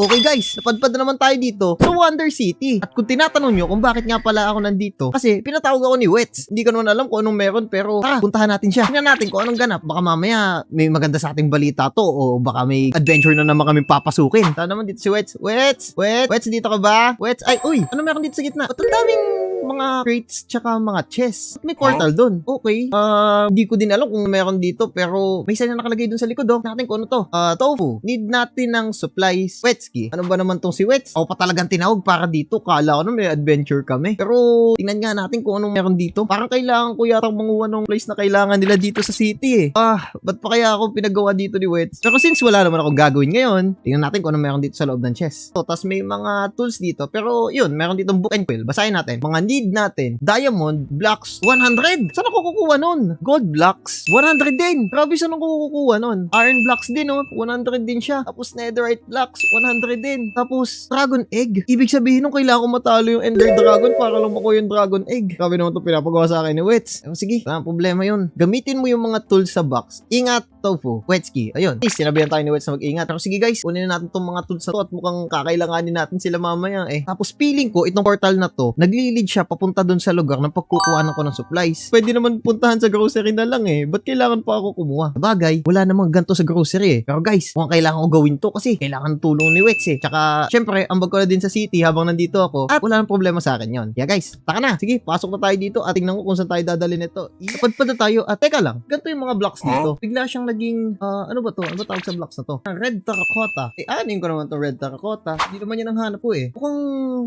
Okay guys, napadpad na naman tayo dito sa Wonder City. At kung tinatanong nyo kung bakit nga pala ako nandito, kasi pinatawag ako ni Wets. Hindi ko naman alam kung anong meron, pero tara, puntahan natin siya. Tingnan natin kung anong ganap. Baka mamaya may maganda sa ating balita to, o baka may adventure na naman kami papasukin. Tara naman dito si Wets. Wets, dito ka ba? Wets, ay, uy, ano meron dito sa gitna? Ba't ang daming mga crates tsaka mga chests? May portal dun. Okay. Hindi ko din alam kung meron dito, pero may isa na nakalagay dun sa likod, oh. Natin kung ano to. Tofu. Need natin ng supplies. Wetski. Ano ba naman tong si Wets? Ako pa talagang tinawag para dito. Kala ko na may adventure kami. Pero tingnan nga natin kung anong meron dito. Parang kailangan ko yatang manguha ng place na kailangan nila dito sa city, eh. Ba't pa kaya ako pinagawa dito ni Wets? Pero since wala naman akong gagawin ngayon, tingnan natin kung anong meron dito sa loob ng chest. So, tas may mga tools dito. Pero yun, meron dito book and quill. Basahin natin. Mga need natin. Diamond blocks 100. Saan ako kukuha nun? Gold blocks 100 din. Grabe, saan ako kukuha nun? Iron blocks din, oh. 100 din siya. Tapos netherite blocks 100 din. Tapos dragon egg. Ibig sabihin nung kailangan ko matalo yung ender dragon para lang makuha yung dragon egg. Grabe naman ito pinapagawa sa akin ni Wets. Sige, wala problema yun. Gamitin mo yung mga tools sa box. Ingat, Tofu. Wetski. Ayun. Sinabihan tayo ni Wets na mag-ingat. Pero sige guys, kunin na natin tong mga tools na to at mukhang kakailanganin natin sila mamaya, eh. Tapos feeling ko, itong portal na to, naglilid siya papunta dun sa lugar ng pagkukuhanan ko ng supplies. Pwede naman puntahan sa grocery na lang, eh. Ba't kailangan pa ako kumuha? Sabagay, wala namang ganito sa grocery, eh. Pero guys, mukhang kailangan ko gawin to kasi kailangan tulong ni Wets, eh. Tsaka, syempre, ambag ko na din sa city habang nandito ako at wala nang problema sa akin yon. Kaya guys, taka na. Sige, pasok na tayo dito at tingnan ko kung saan tayo dadalhin ito. Napadpad na tayo at teka lang, ganito yung mga blocks dito. Bigla siyang naging, ano ba to? Ano ba tawag sa blocks na to? Red terracotta. Anin ko naman to red terracotta. Hindi naman yan ang hanap ko, eh. Mukhang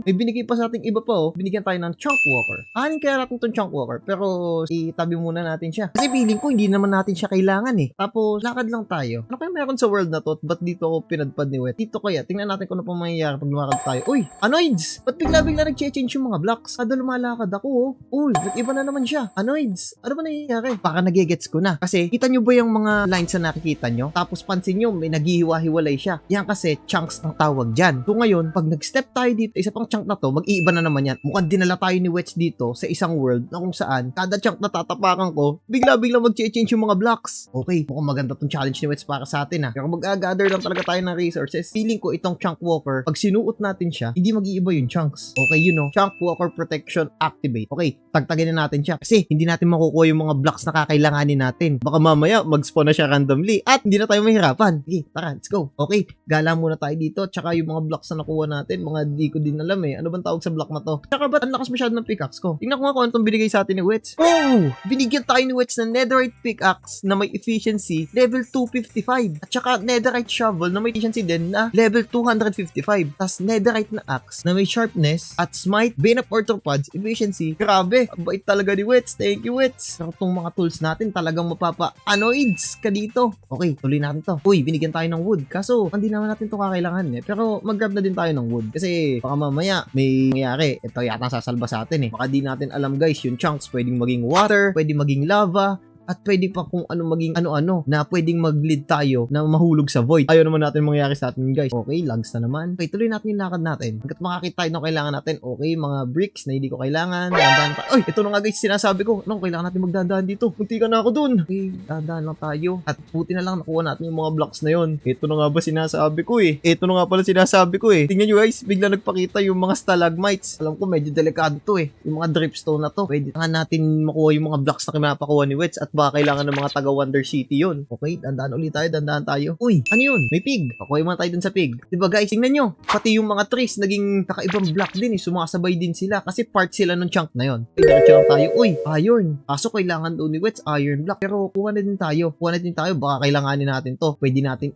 may binigay pa sa ating iba pa, oh. Binigyan tayo ng chunk walker. Anin kaya natin tong chunk walker, pero itabi muna natin siya. Kasi feeling ko hindi naman natin siya kailangan, eh. Tapos, lakad lang tayo. Ano kaya meron sa world na to? Ba't dito ako pinadpad ni Wet? Dito kaya, tingnan natin kung ano pa mangyayari pag lumakad tayo. Uy, anoids! Ba't bigla-bigla nag-change yung mga blocks? Kada lumalakad ako, oh. Uy, nag-iba na naman siya. Anoids! Ano ba nangyayari? Baka nagigets ko na. Kasi, kita nyo ba yung mga lines na nakikita nyo? Tapos, pansin nyo, may naghihiwa-hiwalay siya. Yan kasi, chunks ang tawag dyan. So, ngayon, pag nag-step tayo dito, isa pang chunk na to, mag-iiba na naman yan. Mukhang dinala tayo ni Wets dito sa isang world na kung saan, kada chunk na tatapakan ko, bigla-bigla mag-change yung mga blocks. Okay, mukhang maganda tong challenge ni Wets para sa atin, ha. Pero mag-gather lang talaga tayo ng resources. Feeling ko itong chunk walker, pag sinuot natin siya, hindi mag-iiba yung chunks. Okay, you know, chunk walker protection activate. Okay, tagtagin na natin siya. Kasi hindi natin makukuha yung mga blocks na kakailanganin natin. Baka mamaya mag-spawn na siya randomly at hindi na tayo mahirapan. Sige, tara, let's go. Okay, gala muna tayo dito. Tsaka yung mga blocks na nakuha natin, mga di ko din alam, eh. Ano bang tawag sa block na to? Tsaka ba't ang lakas masyado ng pickaxe ko? Tingnan ko nga kung anong binigay sa atin ni Wets. Oh! Binigyan tayo ni Wets ng netherite pickaxe na may efficiency level 255. At tsaka netherite shovel na may efficiency din na level 255. Tapos netherite na axe na may sharpness at smite, bane of orthopods, efficiency. Grabe! Ang bait talaga ni Wets. Thank you, Wets. Pero itong mga tools natin talagang mapapa-anoids ka dito. Okay, tuloy natin to. Uy, binigyan tayo ng wood. Kaso, hindi naman natin to kakailangan, eh. Pero mag-grab na din tayo ng wood. Kasi baka mamaya may mangyari. Ito yata sasalba sa atin, eh. Baka di natin alam, guys, yung chunks pwedeng maging water, pwedeng maging lava, at pwede pa kung ano maging ano-ano na pwedeng mag-lead tayo na mahulog sa void. Ayaw naman natin mangyari sa atin, guys. Okay, lags na naman. Okay, tuloy natin yung lakad natin. Hanggat makakita tayo ng kailangan natin. Okay, mga bricks na hindi ko kailangan. Dandan pa. Ay, ito na nga, guys, sinasabi ko. Ano, kailangan natin magdadaan dito. Punti ka na ako dun. Okay, dadaan lang tayo. At buti na lang nakuha natin yung mga blocks na yon. Ito na nga ba sinasabi ko, eh. Ito na nga pala sinasabi ko, eh. Tingnan nyo, guys, bigla nagpakita yung mga stalagmites. Alam ko, medyo delikado to, eh. Yung mga dripstone na to. Pwede nga natin makuha yung mga blocks na kinapakuha ni Wets at baka kailangan ng mga taga Wonder City yun. Okay, dandaan ulit tayo, dandaan tayo. Uy, ano yun? May pig. Pakuha mo tayo dun sa pig. Diba guys, tingnan nyo. Pati yung mga trees, naging kakaibang block din, eh. Sumasabay din sila kasi part sila ng chunk na yun. Okay, diretso lang tayo. Uy, iron. Kaso kailangan doon ni Wets, iron block. Pero kuha na din tayo. Kuha na din tayo. Baka kailanganin natin to. Pwede natin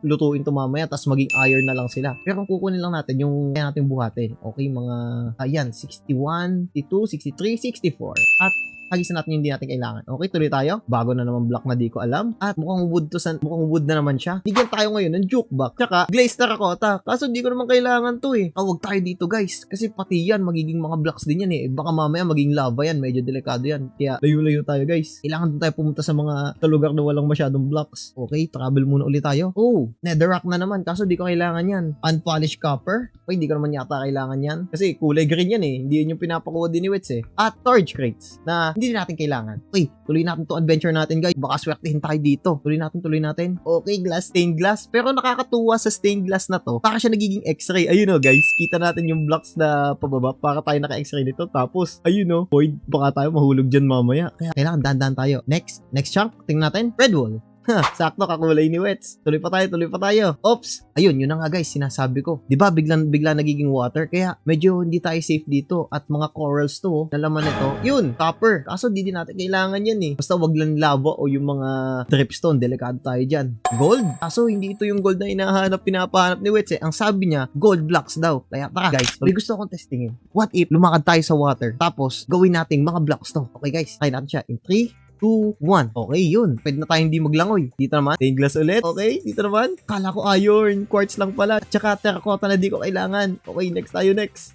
lutuin to mamaya tapos maging iron na lang sila. Pero kung kukunin lang natin yung kaya natin buhatin. Okay, mga, ayan, 61, 62, 63, 64. At hagisan natin yung hindi natin kailangan. Okay, tuloy tayo. Bago na naman block na di ko alam. At mukhang wood na naman siya. Bigyan tayo ngayon ng jukebox. Tsaka glazed terracotta. Kaso di ko naman kailangan to, eh. Huwag tayo dito, guys. Kasi pati yan, magiging mga blocks din yan, eh. Baka mamaya maging lava yan. Medyo delikado yan. Kaya layo-layo tayo, guys. Kailangan din tayo pumunta sa mga lugar na walang masyadong blocks. Okay, travel muna ulit tayo. Oh, netherrack na naman. Kaso di ko kailangan yan. Unpolished copper. Okay, di ko naman yata kailangan yan. Kasi kulay green yan, eh. Hindi yan yung pinapakuha din ni Wets, eh. At storage crates na hindi natin kailangan. Okay, tuloy natin to adventure natin guys. Baka swertehin tayo dito. Tuloy natin. Okay, stained glass. Pero nakakatuwa sa stained glass na to. Para siya nagiging x-ray. Ayun o guys, kita natin yung blocks na pababa para tayo naka-x-ray nito. Tapos, ayun o, void. Baka tayo mahulog dyan mamaya. Kaya kailangan dahan-dahan tayo. Next chunk, tingnan natin. Red wall. Sakto, kakulay ni Wets. Tuloy pa tayo. Oops. Ayun, yun na nga guys, sinasabi ko. Diba, bigla nagiging water. Kaya, medyo hindi tayo safe dito. At mga corals to, nalaman nito. Yun, copper. Kaso, di din natin kailangan yan eh. Basta wag lang lava o yung mga dripstone. Delikado tayo dyan. Gold. Kaso, hindi ito yung gold na pinapahanap ni Wets eh. Ang sabi niya, gold blocks daw. Kaya, tara guys, may gusto akong testingin. What if, lumakad tayo sa water, tapos, gawin nating mga blocks to. Okay guys, try natin siya in 3, 2, 1. Okay, yun. Pwede na tayong hindi maglangoy. Dito naman, stained glass ulit. Okay, dito naman. Kala ko iron, quartz lang pala. Tsaka terracotta na di ko kailangan. Okay, next.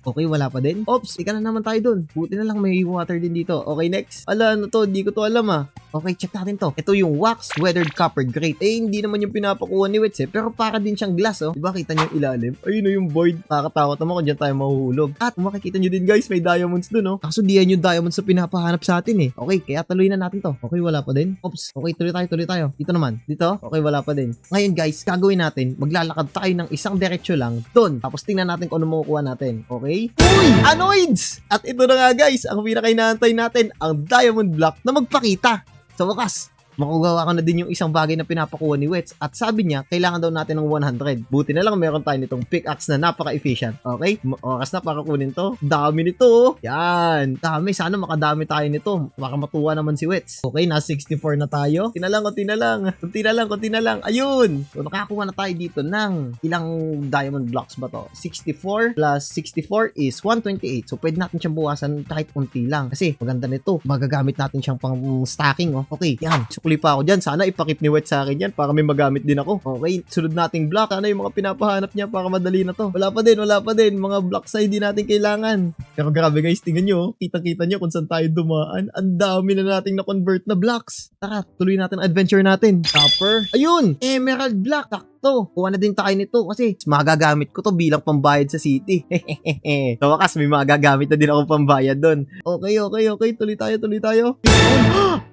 Okay, wala pa din. Oops, ika na naman tayo dun. Buti na lang may water din dito. Okay, next. Ala, ano to? Di ko to alam ah. Okay, check natin to. Ito yung wax weathered copper grate. Eh, hindi naman yung pinapakuha ni Wets eh. Pero para din siyang glass oh. Diba, kita niyo yung ilalim? Ayun yung void. Nakakatakot naman kung dyan tayo mahuhulog. At makikita nyo din guys, may diamonds dun oh. Kaso di yan yung diamonds na pinapahanap sa atin eh. Okay, kaya tuloy na natin to. Okay, wala pa din. Oops. Okay, tuloy tayo. Dito naman. Dito. Okay, wala pa din. Ngayon guys, gagawin natin, maglalakad tayo ng isang diretsyo lang doon. Tapos tingnan natin kung ano makukuha natin. Okay? Uy! Anoids! At ito na nga guys, ang pinakainaantay natin, ang diamond block na magpakita. Sa wakas, makugawa ko na din yung isang bagay na pinapakuha ni Wets at sabi niya, kailangan daw natin ng 100. Buti na lang meron tayo nitong pickaxe na napaka-efficient. Okay? Oras na para kunin to. Dami nito. Yan. Dami. Sana makadami tayo nito. Baka matuwa naman si Wets. Okay, na 64 na tayo. Kunti na lang. Ayun. So, nakakuha na tayo dito ng ilang diamond blocks ba to? 64 plus 64 is 128. So, pwede natin siyang buwasan kahit unti lang. Kasi, maganda nito. Magagamit natin siyang pang stacking. Oh. Okay, yan. Sukli pa ako dyan. Sana ipakip ni Wet sa akin yan para may magamit din ako. Okay, sunod nating block. Ano yung mga pinapahanap niya para madali na to? Wala pa din. Mga blocks ay hindi natin kailangan. Pero grabe guys, tingnan nyo. Kita-kita nyo kung saan tayo dumaan. Ang dami na nating na-convert na blocks. Tara, tuloy natin ang adventure natin. Copper. Ayun! Emerald block. Sakto. Kuha na din tayo nito kasi magagamit ko to bilang pambayad sa city. So wakas, may magagamit na din ako pambayad doon. Okay. Tuloy tayo.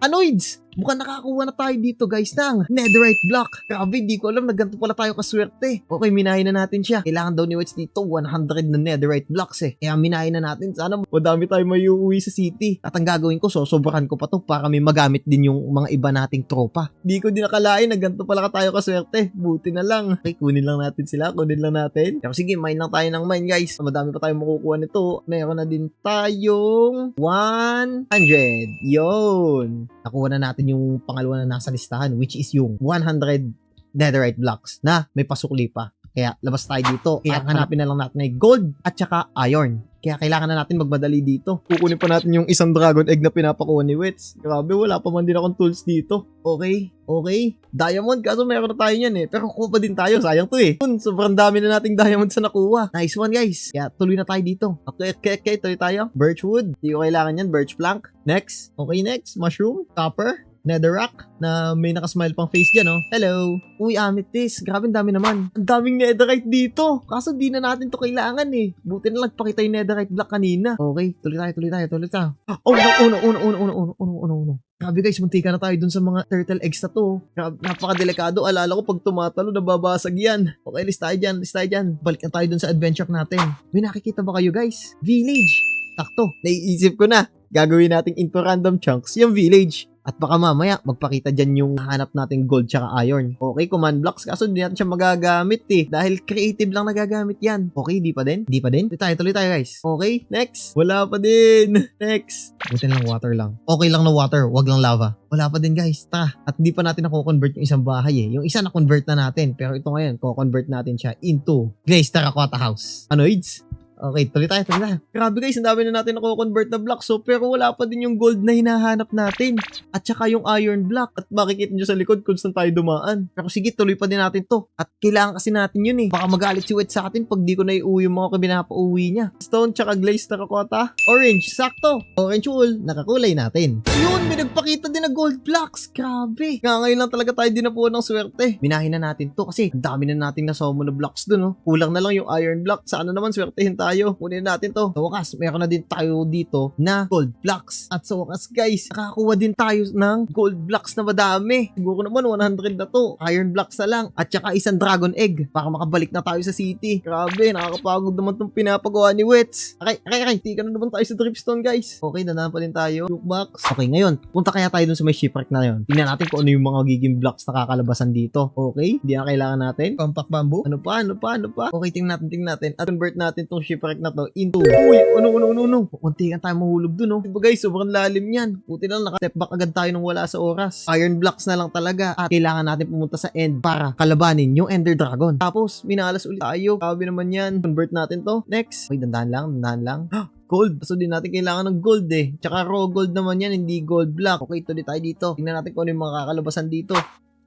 Anoids! Mukhang nakakuha na tayo dito guys ng netherite block. Grabe, di ko alam na ganito pala tayo kaswerte. Okay, minahin na natin siya. Kailangan daw ni Wets dito 100 na netherite blocks eh. Kaya minahin na natin. Sana madami tayo may uuwi sa city. At ang gagawin ko, sosobrahan ko pa to para may magamit din yung mga iba nating tropa. Di ko din nakalain na ganito pala tayo kaswerte. Buti na lang. Okay, kunin lang natin. Pero sige, mine lang tayo ng mine guys. Madami pa tayong makukuha nito. Meron na din tayong 100. Yun. Nakuha na natin yung pangalawa na nasa listahan, which is yung 100 netherite blocks na may pasukli pa. Kaya labas tayo dito. Kaya hanapin na lang natin ay gold at saka iron. Kaya kailangan na natin magmadali dito. Kukunin pa natin yung isang dragon egg na pinapakuha ni Wets. Grabe, wala pa man din akong tools dito. Okay. Diamond, kaso meron na tayo yan eh. Pero kuha pa din tayo, sayang to eh. Sobrang dami na nating diamonds na nakuha. Nice one guys. Kaya tuloy na tayo dito. Okay, tuloy tayo. Birchwood. Hindi ko kailangan yan. Birch plank. Next. Okay, next. Mushroom. Copper. Netherrack na may nakasmile pang face dyan, oh. Hello. Uy, amethyst. Grabe, ang dami naman. Ang daming netherite dito. Kaso di na natin to kailangan eh. Buti na lang pakita yung netherite block kanina. Okay, tuloy tayo. Oh, no. Grabe guys, muntika na tayo dun sa mga turtle eggs na to. Grabe, napakadelikado. Alala ko pag tumatalo, nababasag yan. Okay, list tayo dyan. Balik na tayo dun sa adventure natin. May nakikita ba kayo guys? Village. Takto, naiisip ko na. Gagawin nating into random chunks yung village. At baka mamaya, magpakita dyan yung hanap nating gold tsaka iron. Okay, command blocks. Kaso hindi natin siya magagamit eh. Dahil creative lang nagagamit yan. Okay, di pa din? Tuloy tayo guys. Okay, next. Wala pa din. Next. Buti lang water lang. Okay lang na water, wag lang lava. Wala pa din guys. Tara. At hindi pa natin na-convert yung isang bahay eh. Yung isa na-convert na natin. Pero ito ngayon, co-convert natin siya into Glaze Terracotta House. Anoids? Okay, tuloy tayo. Grabe guys, ang dami na natin nako-convert na block. So, pero wala pa din yung gold na hinahanap natin. At saka yung iron block. At makikita nyo sa likod kung saan tayo dumaan. Pero sige, tuloy pa din natin to. At kailangan kasi natin yun eh. Baka magalit si Wet sa atin pag di ko na iuwi yung mga pinapauwi niya. Stone tsaka glaze terracotta. Orange, sakto. Orange wool, nakakulay natin. Ayun, may nagpakita din na gold blocks. Grabe. Ngayon lang talaga tayo dinapuan ng swerte. Minahin na natin to kasi ang dami na nating nasomo na blocks dun. Oh. Kulang na lang yung iron block. Sana naman swertehin tayo tayo. Kunin natin to. Sa wakas, meron na din tayo dito na gold blocks. At sa wakas guys, nakakuha din tayo ng gold blocks na madami. Siguro naman 100 na to. Iron blocks na lang. At saka isang dragon egg para makabalik na tayo sa city. Grabe, nakakapagod naman tong pinapagawa ni Wets. Okay. Tika na naman tayo sa dripstone guys. Okay, danaan pa din tayo. Jukebox. Okay, ngayon, punta kaya tayo dun sa may shipwreck na yun. Tingnan natin kung ano yung mga giging blocks na kakalabasan dito. Okay, hindi na kailangan natin. Compact bamboo. Ano pa? Okay, tingnan natin. At convert natin tong shipwreck na to into. Uy, ano. Kunti tayo mahulog dun, oh. Diba guys, sobrang lalim yan. Buti lang naka-step back agad tayo nung wala sa oras. Iron blocks na lang talaga. At kailangan natin pumunta sa end para kalabanin yung Ender Dragon. Tapos, minalas ulit tayo. Sabi naman yan. Convert natin to. Next. Okay, dandahan lang. Gold. So din natin kailangan ng gold eh. Tsaka raw gold naman yan, hindi gold block. Okay, tuloy tayo dito. Tingnan natin kung ano yung mga kakalabasan dito.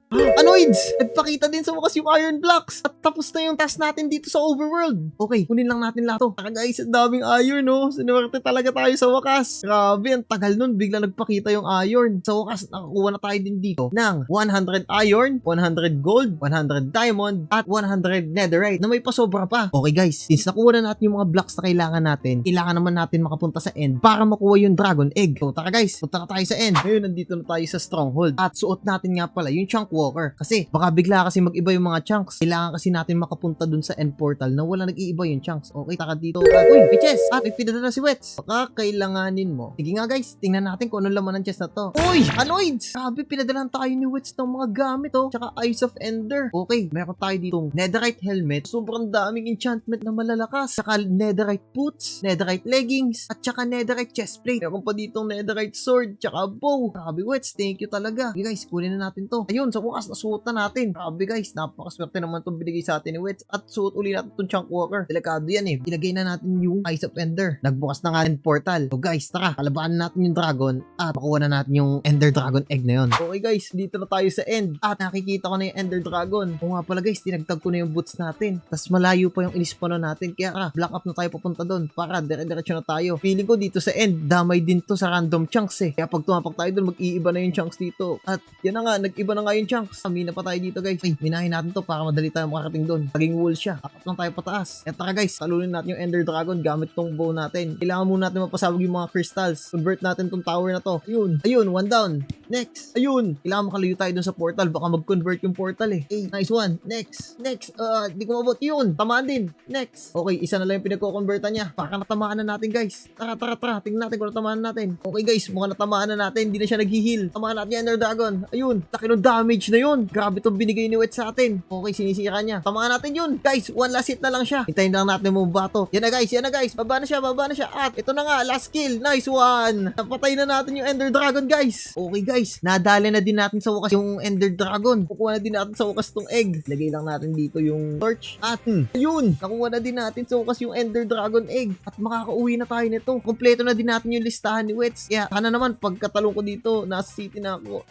Anoids! Nagpakita din sa wakas yung iron blocks. At tapos na yung task natin dito sa overworld. Okay, kunin lang natin lahat to. Saka guys, ang daming iron, no? Sinuwerte talaga tayo sa wakas. Grabe, ang tagal nun. Bigla nagpakita yung iron. Sa wakas, nakakuha na tayo din dito ng 100 iron, 100 gold, 100 diamond, at 100 netherite na may pasobra pa. Okay guys, since nakuha na natin yung mga blocks na kailangan naman natin makapunta sa end para makuha yung dragon egg. So tara guys, punta na tayo sa end. Ngayon, nandito na tayo sa stronghold. At suot natin nga pala yung chunk walker. Kasi baka bigla kasi mag-iba yung mga chunks. Kailangan kasi natin makapunta dun sa end portal na wala nag-iiba yung chunks. Okay, taka dito. Uy, may chest! At may pinadala si Wets. Baka kailanganin mo. Sige nga guys, tingnan natin kung anong laman ng chest na to. Uy! Anoids! Sabi, pinadalahan tayo ni Wets ng mga gamit, oh. Tsaka Eyes of Ender. Okay, meron tayo ditong netherite helmet. Sobrang daming enchantment na malalakas. Tsaka netherite boots, netherite leggings, at tsaka netherite chestplate. Meron pa ditong netherite sword, tsaka bow. Grabe Wets, thank you talaga. Okay guys, kunin na natin to. Ayun, sa wakas, nasuot na natin. Grabe guys, napakaswerte naman itong binigay sa atin ni Wets. At suot uli natin itong chunk walker. Delikado yan eh. Ilagay na natin yung Eyes of Ender. Nagbukas na nga end portal. So guys, tara, kalabanan natin yung dragon at makuha na natin yung Ender Dragon egg na yun. Okay guys, dito na tayo sa end. At nakikita ko na yung Ender Dragon. O nga pala guys, tinagtag ko na yung boots natin. Tapos malayo pa yung inispano natin. Kaya block up na tayo papunta doon para dire-diretso na tayo. Feeling ko dito sa end, damay din to sa random chunks eh. Kaya pag tumapak tayo doon, mag-iiba na yung chunks dito. At yan na nga, nag-iba na nga yung chunks. Mina pa tayo dito guys. Ay, minahin natin to para madali tayo makarating doon. Naging wool siya. Apat lang tayo pataas. Kaya tara guys, talunin natin yung Ender Dragon gamit tong bow natin. Kailangan muna natin mapasabog yung mga crystals. Convert natin tong tower na to. Ayun, one down. Next. Ayun, kailangan makalayo tayo dun sa portal. Baka mag-convert yung portal eh. Hey, nice one. Next. Di ko mabot. Yun, tamaan din. Next. Okay, isa na lang yung pinagko-convertan niya. Baka natamaan na natin guys. Tara. Tingnan natin kung natamaan natin. Okay guys, mukhang natamaan na natin. Hindi na siya nag-heal. Tamaan natin yung Ender Dragon. Ayun, laki ng damage na yun. Grabe itong binigay ni Wets sa atin. Okay, sinisira niya. Tamaan natin yun. Guys, one last hit na lang siya. Hintayin lang natin mo bato. Yan na guys. Baba na siya. At ito na nga, last kill. Nice one. Napatay na natin yung Ender Dragon guys. Okay guys, nadali na din natin sa wakas yung Ender Dragon. Kukuha na din natin sa wakas tong egg. Lagay lang natin dito yung torch. At ayun, nakuha na din natin sa wakas yung Ender Dragon egg. At makakauwi na tayo nito. Kompleto na din natin yung listahan ni Wets. Kaya sana naman pagkatalong ko dito, nasa city na ako.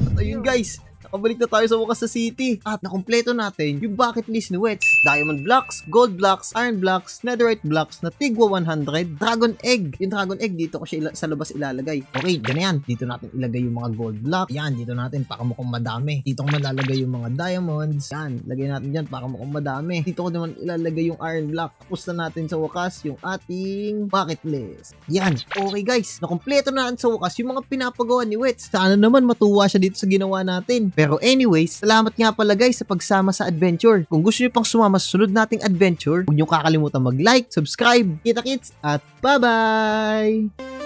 At ayun guys, nakabalik na tayo sa wakas sa city. At nakumpleto natin yung bucket list ni Wets. Diamond blocks, gold blocks, iron blocks, netherite blocks na tigwa 100, dragon egg. Yung dragon egg dito ko siya sa labas ilalagay. Okay, ganyan. Dito natin ilagay yung mga gold block. Yan, dito natin para mukhang madami. Dito ko malalagay yung mga diamonds. Yan, lagay natin dyan para mukhang madami. Dito ko naman ilalagay yung iron block. Tapos na natin sa wakas yung ating bucket list. Yan. Okay guys, nakumpleto na natin sa wakas yung mga pinapagawa ni Wets. Sana naman matuwa siya dito sa ginawa natin. Pero anyways, salamat nga pala guys sa pagsama sa adventure. Kung gusto niyo pang sumama sa sunod nating adventure, huwag niyo kakalimutan mag-like, subscribe, kita-kits, at bye-bye!